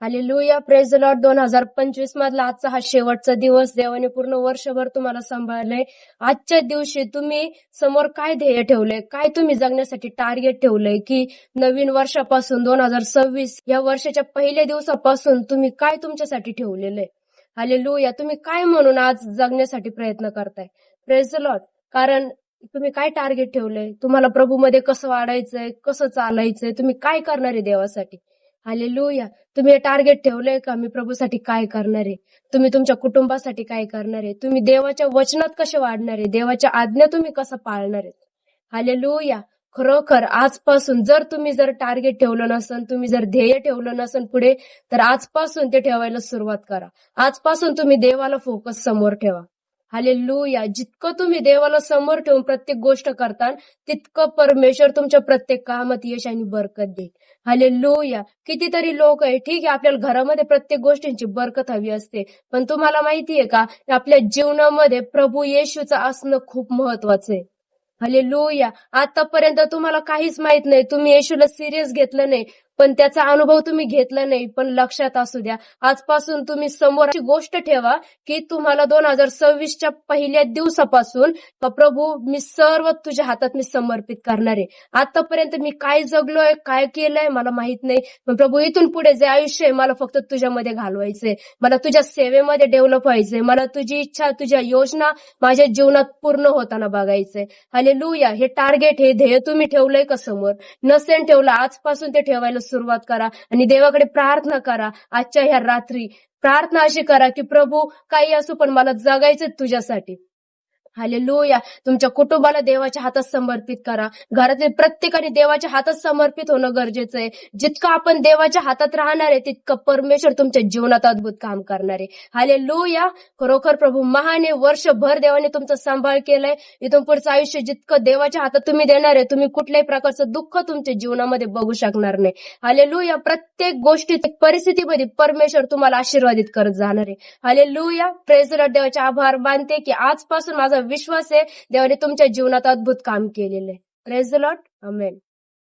Hallelujah, praise the Lord. 2025 मधला आजचा हा शेवटचा दिवस. देवाने पूर्ण वर्षभर तुम्हाला सांभाळलंय. आजच्या दिवशी तुम्ही समोर काय ध्येय ठेवलंय, काय तुम्ही जगण्यासाठी टार्गेट ठेवलंय, की नवीन वर्षापासून 2026 या वर्षाच्या पहिल्या दिवसापासून तुम्ही काय तुमच्यासाठी ठेवलेलं आहे. हालेलुया, तुम्ही काय म्हणून आज जगण्यासाठी प्रयत्न करताय. Praise the Lord. कारण तुम्ही काय टार्गेट ठेवलंय, तुम्हाला प्रभूमध्ये कसं वाढायचंय, कसं चालायचंय, तुम्ही काय करणार आहे देवासाठी. हालेलुया. तुम्ही हे टार्गेट ठेवलंय का, मी प्रभूसाठी काय करणार आहे, तुम्ही तुमच्या कुटुंबासाठी काय करणार आहे, तुम्ही देवाच्या वचनात कसे वाढणार आहे, देवाच्या आज्ञा तुम्ही कसं पाळणार आहे. हालेलुया. खरोखर आजपासून जर टार्गेट ठेवलं नसन, तुम्ही जर ध्येय ठेवलं नसन पुढे, तर आजपासून ते ठेवायला सुरुवात करा. आजपासून तुम्ही देवाला फोकस समोर ठेवा. हालेलुया. जितकं तुम्ही देवाला समोर ठेवून प्रत्येक गोष्ट करता, तितकं परमेश्वर तुमच्या प्रत्येक कामात यश आणि बरकत देईल. हालेलुया. कितीतरी लोक आहे, ठीक आहे, आपल्याला घरामध्ये प्रत्येक गोष्टींची बरकत हवी असते, पण तुम्हाला माहितीये का, आपल्या जीवनामध्ये प्रभू येशूचं असणं खूप महत्वाचं आहे. हालेलुया. आतापर्यंत तुम्हाला काहीच माहित नाही, तुम्ही येशूला सिरियस घेतलं नाही, पण त्याचा अनुभव तुम्ही घेतला नाही. पण लक्षात असू द्या, आजपासून तुम्ही समोर अशी गोष्ट ठेवा की तुम्हाला 2026च्या पहिल्या दिवसापासून प्रभू, मी सर्व तुझ्या हातात मी समर्पित करणार आहे. आतापर्यंत मी काय जगलोय, काय केलंय मला माहित नाही, पण प्रभू इथून पुढे जे आयुष्य आहे मला फक्त तुझ्यामध्ये घालवायचंय, मला तुझ्या सेवेमध्ये डेव्हलप व्हायचंय, मला तुझी इच्छा, तुझ्या योजना माझ्या जीवनात पूर्ण होताना बघायचंय. हालेलुया. हे टार्गेट, हे ध्येय तुम्ही ठेवलंय का समोर. नसेल ठेवलं, आजपासून ते ठेवायला सुरुवात करा आणि देवाकडे प्रार्थना करा. आजच्या ह्या रात्री प्रार्थना अशी करा की प्रभू, काही असो पण मला जगायचं तुझ्यासाठी. हालेलुया. तुमच्या कुटुंबाला देवाच्या हातात समर्पित करा. घरातील प्रत्येकाने देवाच्या हातात समर्पित होणं गरजेचं आहे. जितकं आपण देवाच्या हातात राहणार आहे, तितकं परमेश्वर तुमच्या जीवनात अद्भुत काम करणार आहे. हालेलुया. खरोखर प्रभू महान आहे. वर्षभर देवाने तुमचा सांभाळ केलाय. इथून पुढचं आयुष्य जितकं देवाच्या हातात तुम्ही देणार आहे, तुम्ही कुठल्याही प्रकारचं दुःख तुमच्या जीवनामध्ये बघू शकणार नाही. हालेलुया. प्रत्येक गोष्टीत, परिस्थितीमध्ये परमेश्वर तुम्हाला आशीर्वादित करत जाणार आहे. हालेलुया. Praise the Lord. देवाचे आभार मानते की आजपासून माझा विश्वास आहे, देवाने तुमच्या जीवनात अद्भुत काम केलेलं आहे. Praise the Lord. आमेन.